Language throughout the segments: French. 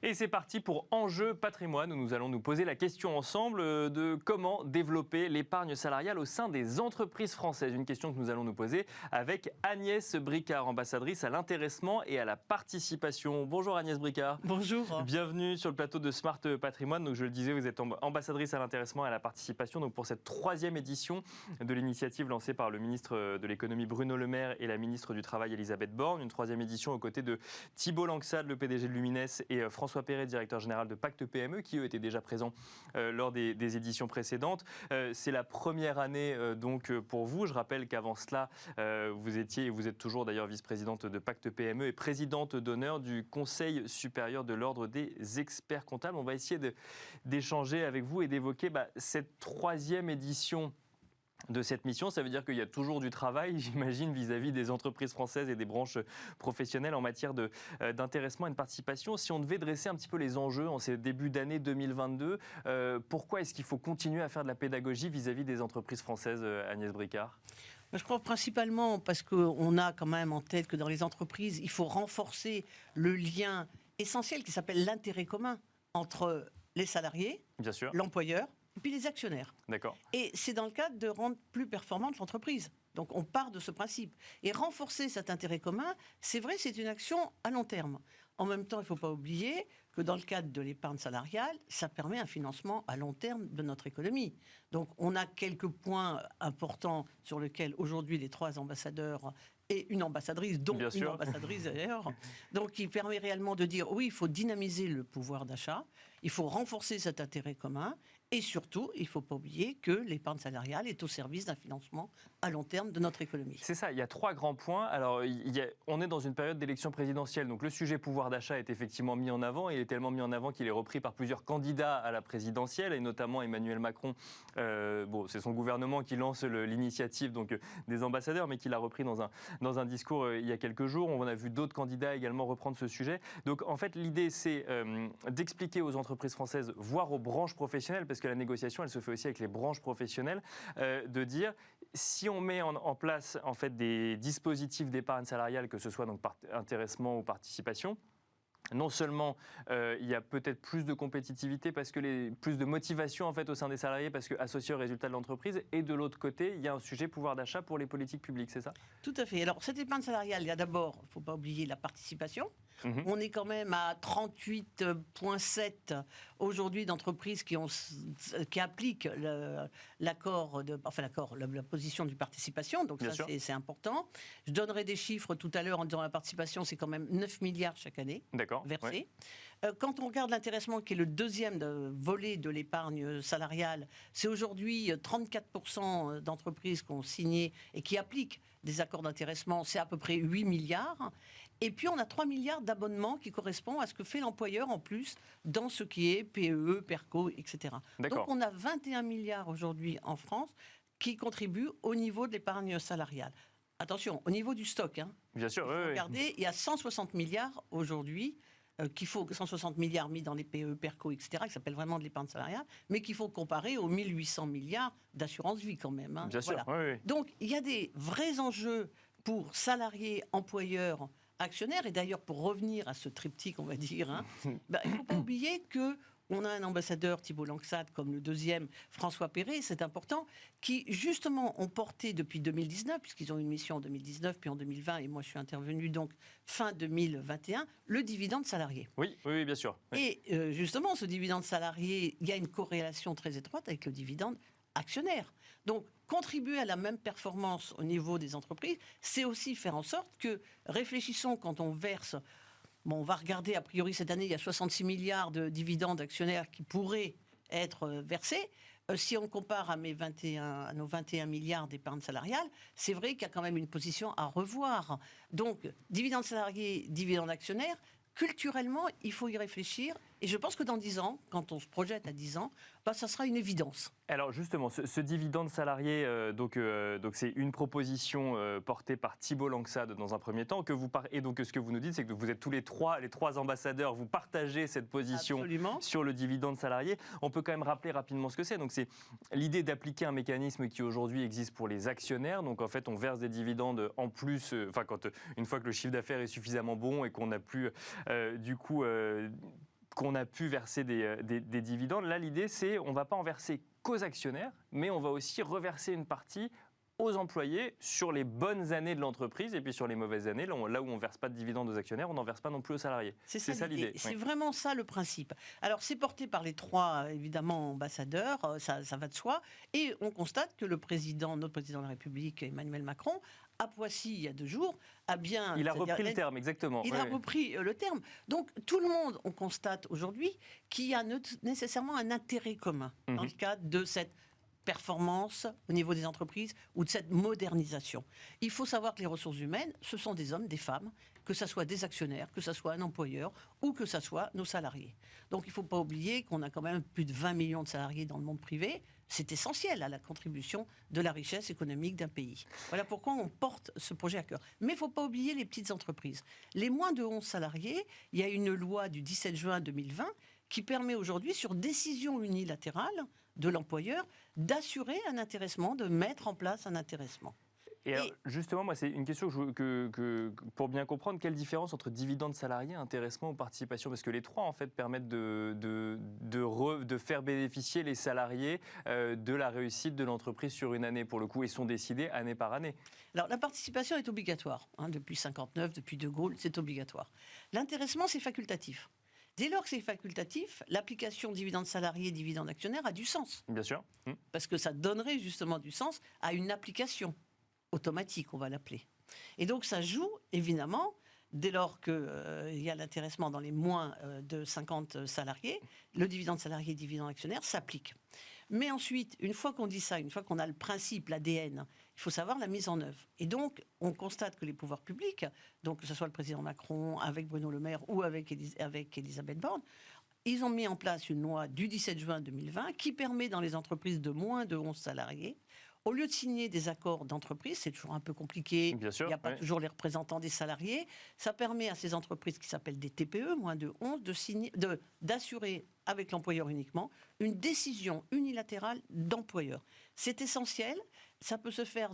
Et c'est parti pour Enjeu patrimoine, où nous allons nous poser la question ensemble de comment développer l'épargne salariale au sein des entreprises françaises. Une question que nous allons nous poser avec Agnès Bricard, ambassadrice à l'intéressement et à la participation. Bonjour Agnès Bricard. Bonjour. Bienvenue sur le plateau de Smart Patrimoine. Donc, je le disais, vous êtes ambassadrice à l'intéressement et à la participation donc pour cette 3e édition de l'initiative lancée par le ministre de l'économie Bruno Le Maire et la ministre du Travail Elisabeth Borne. Une 3e édition aux côtés de Thibault Langsade, le PDG de Lumines, et François Perret, directeur général de Pacte PME, qui eux étaient déjà présents lors des éditions précédentes. C'est la première année donc pour vous. Je rappelle qu'avant cela, vous étiez et vous êtes toujours d'ailleurs vice-présidente de Pacte PME et présidente d'honneur du Conseil supérieur de l'Ordre des experts comptables. On va essayer d'échanger avec vous et d'évoquer cette 3e édition de cette mission. Ça veut dire qu'il y a toujours du travail, j'imagine, vis-à-vis des entreprises françaises et des branches professionnelles en matière d'intéressement et de participation. Si on devait dresser un petit peu les enjeux en ces débuts d'année 2022, pourquoi est-ce qu'il faut continuer à faire de la pédagogie vis-à-vis des entreprises françaises, Agnès Bricard ? Je crois principalement parce qu'on a quand même en tête que dans les entreprises, il faut renforcer le lien essentiel qui s'appelle l'intérêt commun entre les salariés, l'employeur, et puis les actionnaires. D'accord. Et c'est dans le cadre de rendre plus performante l'entreprise. Donc on part de ce principe. Et renforcer cet intérêt commun, c'est vrai, c'est une action à long terme. En même temps, il ne faut pas oublier que dans le cadre de l'épargne salariale, ça permet un financement à long terme de notre économie. Donc on a quelques points importants sur lesquels aujourd'hui les 3 ambassadeurs et une ambassadrice, dont une ambassadrice d'ailleurs, donc qui permet réellement de dire oui, il faut dynamiser le pouvoir d'achat, il faut renforcer cet intérêt commun, et surtout, il ne faut pas oublier que l'épargne salariale est au service d'un financement à long terme de notre économie. C'est ça, il y a 3 grands points. Alors, on est dans une période d'élection présidentielle, donc le sujet pouvoir d'achat est effectivement mis en avant. Il est tellement mis en avant qu'il est repris par plusieurs candidats à la présidentielle, et notamment Emmanuel Macron. C'est son gouvernement qui lance l'initiative donc, des ambassadeurs, mais qui l'a repris dans un discours il y a quelques jours. On a vu d'autres candidats également reprendre ce sujet. Donc, en fait, l'idée, c'est d'expliquer aux entreprises françaises, voire aux branches professionnelles, parce que la négociation, elle se fait aussi avec les branches professionnelles, de dire si on met en place en fait des dispositifs d'épargne salariale, que ce soit donc par intéressement ou participation, non seulement il y a peut-être plus de compétitivité, parce que plus de motivation en fait au sein des salariés, parce que associé au résultat de l'entreprise, et de l'autre côté, il y a un sujet pouvoir d'achat pour les politiques publiques, c'est ça ? Tout à fait. Alors cette épargne salariale, il y a d'abord, il ne faut pas oublier la participation. On est quand même à 38,7 aujourd'hui d'entreprises qui appliquent la position de participation. Donc ça, c'est important. Je donnerai des chiffres tout à l'heure en disant la participation, c'est quand même 9 milliards chaque année versés. Ouais. Quand on regarde l'intéressement, qui est le 2e volet de l'épargne salariale, c'est aujourd'hui 34% d'entreprises qui ont signé et qui appliquent des accords d'intéressement, c'est à peu près 8 milliards. Et puis, on a 3 milliards d'abonnements qui correspondent à ce que fait l'employeur en plus dans ce qui est PEE, PERCO, etc. Donc, on a 21 milliards aujourd'hui en France qui contribuent au niveau de l'épargne salariale. Attention, au niveau du stock. Bien sûr, regardez, il y a 160 milliards aujourd'hui qu'il faut 160 milliards mis dans les PE, PERCO, etc., qui s'appelle vraiment de l'épargne salariale, mais qu'il faut comparer aux 1800 milliards d'assurance vie quand même. Bien sûr, Donc, il y a des vrais enjeux pour salariés, employeurs, actionnaires. Et d'ailleurs, pour revenir à ce triptyque, on va dire, il ne faut pas oublier que on a un ambassadeur, Thibault Langsade, comme le 2e, François Perret, c'est important, qui justement ont porté depuis 2019, puisqu'ils ont une mission en 2019, puis en 2020, et moi je suis intervenu donc fin 2021, le dividende salarié. Oui, bien sûr. Oui. Et justement, ce dividende salarié, il y a une corrélation très étroite avec le dividende actionnaire. Donc, contribuer à la même performance au niveau des entreprises, c'est aussi faire en sorte que, réfléchissons quand on verse. Bon, on va regarder, a priori, cette année, il y a 66 milliards de dividendes actionnaires qui pourraient être versés. Si on compare à nos 21 milliards d'épargne salariale, c'est vrai qu'il y a quand même une position à revoir. Donc, dividendes salariés, dividendes actionnaires, culturellement, il faut y réfléchir. Et je pense que dans 10 ans, quand on se projette à 10 ans, ça sera une évidence. Alors justement, ce dividende salarié, donc c'est une proposition portée par Thibault Langsade dans un premier temps, et donc ce que vous nous dites, c'est que vous êtes tous les trois ambassadeurs, vous partagez cette position sur le dividende salarié. On peut quand même rappeler rapidement ce que c'est. Donc c'est l'idée d'appliquer un mécanisme qui aujourd'hui existe pour les actionnaires. Donc en fait, on verse des dividendes en plus, une fois que le chiffre d'affaires est suffisamment bon et qu'on n'a plus qu'on a pu verser des dividendes. Là, l'idée, c'est on ne va pas en verser qu'aux actionnaires, mais on va aussi reverser une partie aux employés sur les bonnes années de l'entreprise et puis sur les mauvaises années, là où on ne verse pas de dividendes aux actionnaires, on n'en verse pas non plus aux salariés. C'est ça l'idée. C'est vraiment ça le principe. Alors c'est porté par les trois, évidemment, ambassadeurs, ça va de soi, et on constate que notre président de la République, Emmanuel Macron, à Poissy, il y a 2 jours, a bien... Il a repris le terme, exactement. Il a repris le terme. Donc tout le monde, on constate aujourd'hui qu'il y a nécessairement un intérêt commun dans le cadre de cette performance au niveau des entreprises ou de cette modernisation. Il faut savoir que les ressources humaines, ce sont des hommes, des femmes, que ce soit des actionnaires, que ce soit un employeur ou que ce soit nos salariés. Donc il ne faut pas oublier qu'on a quand même plus de 20 millions de salariés dans le monde privé. C'est essentiel à la contribution de la richesse économique d'un pays. Voilà pourquoi on porte ce projet à cœur. Mais il ne faut pas oublier les petites entreprises. Les moins de 11 salariés, il y a une loi du 17 juin 2020 qui permet aujourd'hui, sur décision unilatérale de l'employeur, d'assurer un intéressement, de mettre en place un intéressement. Et alors, justement, moi, c'est une question pour bien comprendre, quelle différence entre dividendes salariés, intéressement ou participation? Parce que les trois, en fait, permettent de faire bénéficier les salariés de la réussite de l'entreprise sur une année, pour le coup, et sont décidés année par année. Alors, la participation est obligatoire. Depuis 1959, depuis De Gaulle, c'est obligatoire. L'intéressement, c'est facultatif. Dès lors que c'est facultatif, l'application dividende salarié, dividende actionnaire a du sens. Bien sûr. Parce que ça donnerait justement du sens à une application automatique, on va l'appeler. Et donc ça joue, évidemment, dès lors qu'il y a l'intéressement dans les moins de 50 salariés, le dividende salarié, dividende actionnaire s'applique. Mais ensuite, une fois qu'on dit ça, une fois qu'on a le principe, l'ADN, il faut savoir la mise en œuvre. Et donc, on constate que les pouvoirs publics, donc que ce soit le président Macron, avec Bruno Le Maire ou avec Elisabeth Borne, ils ont mis en place une loi du 17 juin 2020 qui permet dans les entreprises de moins de 11 salariés, au lieu de signer des accords d'entreprise, c'est toujours un peu compliqué, bien sûr, il n'y a pas toujours les représentants des salariés, ça permet à ces entreprises qui s'appellent des TPE, moins de 11, d'assurer avec l'employeur uniquement une décision unilatérale d'employeur. C'est essentiel. Ça peut se faire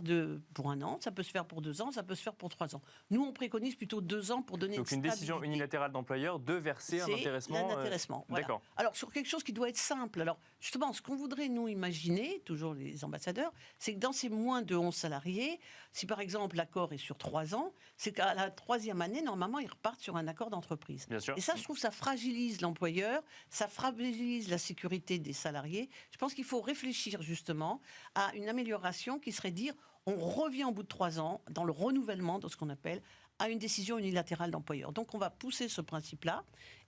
pour 1 an, ça peut se faire pour 2 ans, ça peut se faire pour 3 ans. Nous, on préconise plutôt 2 ans pour donner une décision unilatérale d'employeur de verser un intéressement. C'est l'intéressement. Voilà. D'accord. Alors, sur quelque chose qui doit être simple. Alors, justement, ce qu'on voudrait nous imaginer, toujours les ambassadeurs, c'est que dans ces moins de 11 salariés, si par exemple l'accord est sur 3 ans, c'est qu'à la 3e année, normalement, ils repartent sur un accord d'entreprise. Bien sûr. Et ça, je trouve, ça fragilise l'employeur, ça fragilise la sécurité des salariés. Je pense qu'il faut réfléchir justement à une amélioration qui serait dire on revient au bout de 3 ans dans le renouvellement de ce qu'on appelle à une décision unilatérale d'employeur. Donc on va pousser ce principe-là.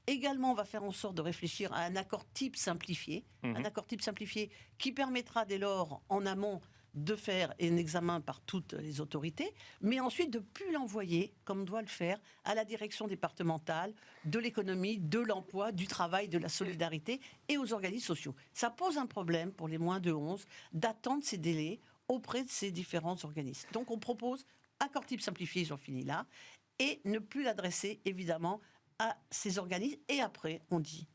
Également, on va faire en sorte de réfléchir à un accord type simplifié, un accord type simplifié qui permettra dès lors en amont de faire un examen par toutes les autorités, mais ensuite de ne plus l'envoyer, comme doit le faire, à la direction départementale de l'économie, de l'emploi, du travail, de la solidarité et aux organismes sociaux. Ça pose un problème pour les moins de 11 d'attendre ces délais auprès de ces différents organismes. Donc on propose accord type simplifié, j'en finis là, et ne plus l'adresser évidemment à ces organismes. Et après, on dit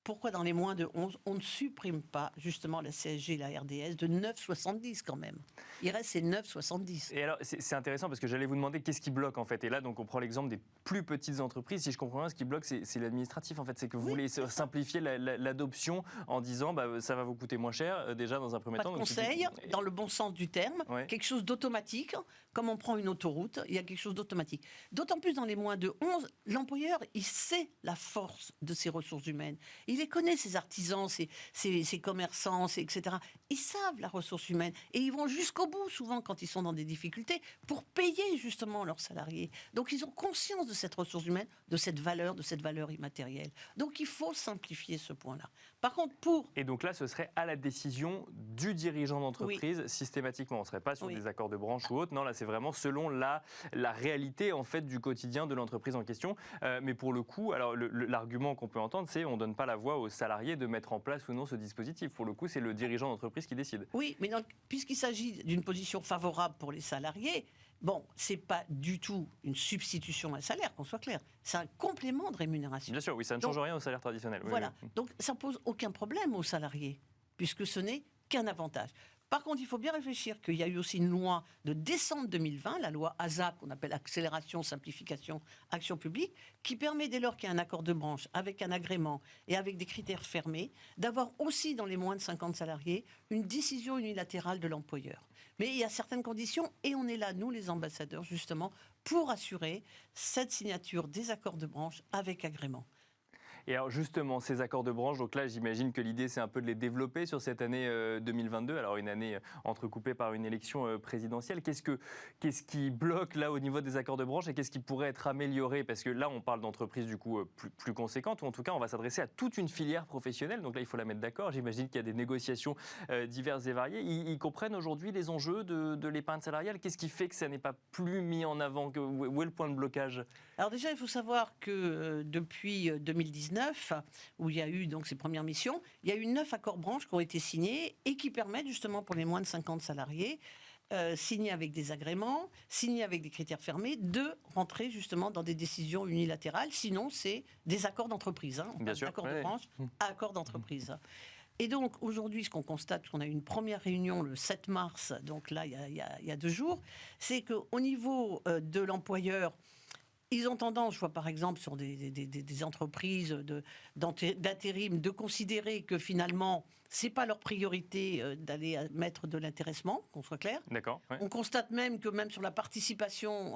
pourquoi dans les moins de 11, on ne supprime pas justement la CSG et la RDS de 9,70 quand même. Il reste ces 9,70. Et alors, c'est intéressant parce que j'allais vous demander qu'est-ce qui bloque en fait. Et là, donc, on prend l'exemple des plus petites entreprises. Si je comprends bien, ce qui bloque, c'est l'administratif en fait. C'est que vous voulez simplifier l'adoption en disant ça va vous coûter moins cher déjà dans un premier temps. Pas de conseil, dans le bon sens du terme, quelque chose d'automatique. Comme on prend une autoroute, il y a quelque chose d'automatique. D'autant plus dans les moins de 11, l'employeur, il sait la force de ses ressources humaines. Il les connaît, ces artisans, ces commerçants, etc. Ils savent la ressource humaine et ils vont jusqu'au bout, souvent, quand ils sont dans des difficultés, pour payer justement leurs salariés. Donc, ils ont conscience de cette ressource humaine, de cette valeur immatérielle. Donc, il faut simplifier ce point-là. Par contre, Et donc là, ce serait à la décision du dirigeant d'entreprise, systématiquement. On ne serait pas sur des accords de branche ou autre. Non, là, c'est vraiment selon la réalité, en fait, du quotidien de l'entreprise en question. Mais pour le coup, alors, l'argument qu'on peut entendre, c'est on ne donne pas la voix aux salariés de mettre en place ou non ce dispositif. Pour le coup, c'est le dirigeant d'entreprise qui décide. Oui, mais puisqu'il s'agit d'une position favorable pour les salariés, ce n'est pas du tout une substitution à un salaire, qu'on soit clair. C'est un complément de rémunération. Bien sûr, oui, ça ne change rien au salaire traditionnel. Voilà, donc ça ne pose aucun problème aux salariés, puisque ce n'est qu'un avantage. Par contre, il faut bien réfléchir qu'il y a eu aussi une loi de décembre 2020, la loi ASAP, qu'on appelle Accélération, Simplification, Action publique, qui permet, dès lors qu'il y a un accord de branche avec un agrément et avec des critères fermés, d'avoir aussi dans les moins de 50 salariés une décision unilatérale de l'employeur. Mais il y a certaines conditions et on est là, nous les ambassadeurs, justement, pour assurer cette signature des accords de branche avec agrément. Et alors justement, ces accords de branche, donc là j'imagine que l'idée c'est un peu de les développer sur cette année 2022, alors une année entrecoupée par une élection présidentielle. Qu'est-ce qui bloque là au niveau des accords de branche et qu'est-ce qui pourrait être amélioré? Parce que là on parle d'entreprises du coup plus conséquentes, ou en tout cas on va s'adresser à toute une filière professionnelle, donc là il faut la mettre d'accord. J'imagine qu'il y a des négociations diverses et variées. Ils comprennent aujourd'hui les enjeux de l'épargne salariale. Qu'est-ce qui fait que ça n'est pas plus mis en avant? Où est le point de blocage? Alors déjà, il faut savoir que depuis 2019, où il y a eu donc ces premières missions, il y a eu 9 accords branches qui ont été signés et qui permettent justement pour les moins de 50 salariés, signés avec des agréments, signés avec des critères fermés, de rentrer justement dans des décisions unilatérales. Sinon, c'est des accords d'entreprise. Bien sûr. Accords de branche à accords d'entreprise. Et donc aujourd'hui, ce qu'on constate, qu'on a eu une première réunion le 7 mars, donc là, il y a 2 jours, c'est qu'au niveau de l'employeur, ils ont tendance, je vois par exemple sur des entreprises d'intérim, de considérer que finalement, ce n'est pas leur priorité d'aller mettre de l'intéressement, qu'on soit clair. D'accord. Ouais. On constate même que même sur la participation,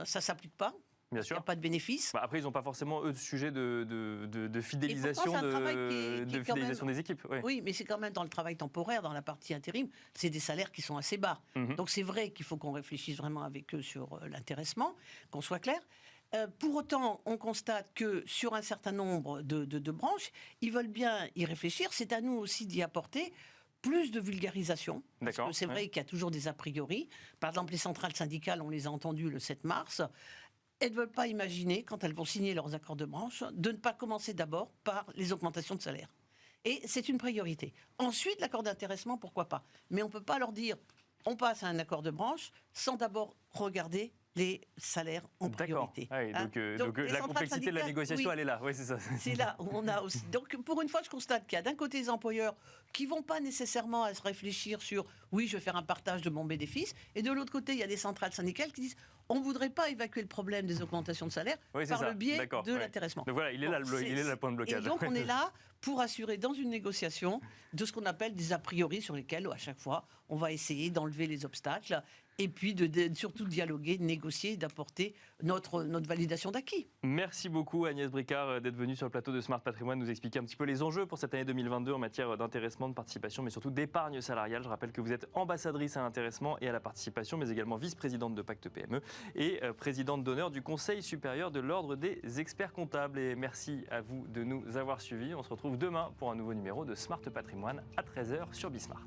ça ne s'applique pas. Bien sûr. Il n'y a pas de bénéfice. Après, ils n'ont pas forcément, eux, de sujet de fidélisation, fidélisation des équipes. Ouais. Oui, mais c'est quand même dans le travail temporaire, dans la partie intérim, c'est des salaires qui sont assez bas. Donc c'est vrai qu'il faut qu'on réfléchisse vraiment avec eux sur l'intéressement, qu'on soit clair. Pour autant, on constate que sur un certain nombre de branches, ils veulent bien y réfléchir. C'est à nous aussi d'y apporter plus de vulgarisation. Parce que c'est vrai qu'il y a toujours des a priori. Par exemple, les centrales syndicales, on les a entendues le 7 mars. Elles ne veulent pas imaginer, quand elles vont signer leurs accords de branche, de ne pas commencer d'abord par les augmentations de salaire. Et c'est une priorité. Ensuite, l'accord d'intéressement, pourquoi pas. Mais on ne peut pas leur dire, on passe à un accord de branche sans d'abord regarder les salaires en priorité. Ah oui, donc la complexité de la négociation, oui, elle est là. Oui, c'est ça. C'est là où on a aussi. Donc, pour une fois, je constate qu'il y a d'un côté des employeurs qui ne vont pas nécessairement à se réfléchir sur oui, je vais faire un partage de mon bénéfice. Et de l'autre côté, il y a des centrales syndicales qui disent on ne voudrait pas évacuer le problème des augmentations de salaire par le biais de l'intéressement. Donc voilà, il est là le point de blocage. Et donc, on est là pour assurer dans une négociation de ce qu'on appelle des a priori sur lesquels, à chaque fois, on va essayer d'enlever les obstacles et puis surtout dialoguer, de négocier, d'apporter notre validation d'acquis. Merci beaucoup Agnès Bricard d'être venue sur le plateau de Smart Patrimoine nous expliquer un petit peu les enjeux pour cette année 2022 en matière d'intéressement, de participation, mais surtout d'épargne salariale. Je rappelle que vous êtes ambassadrice à l'intéressement et à la participation, mais également vice-présidente de Pacte PME et présidente d'honneur du Conseil supérieur de l'Ordre des experts comptables. Et merci à vous de nous avoir suivis. On se retrouve demain pour un nouveau numéro de Smart Patrimoine à 13h sur Bismart.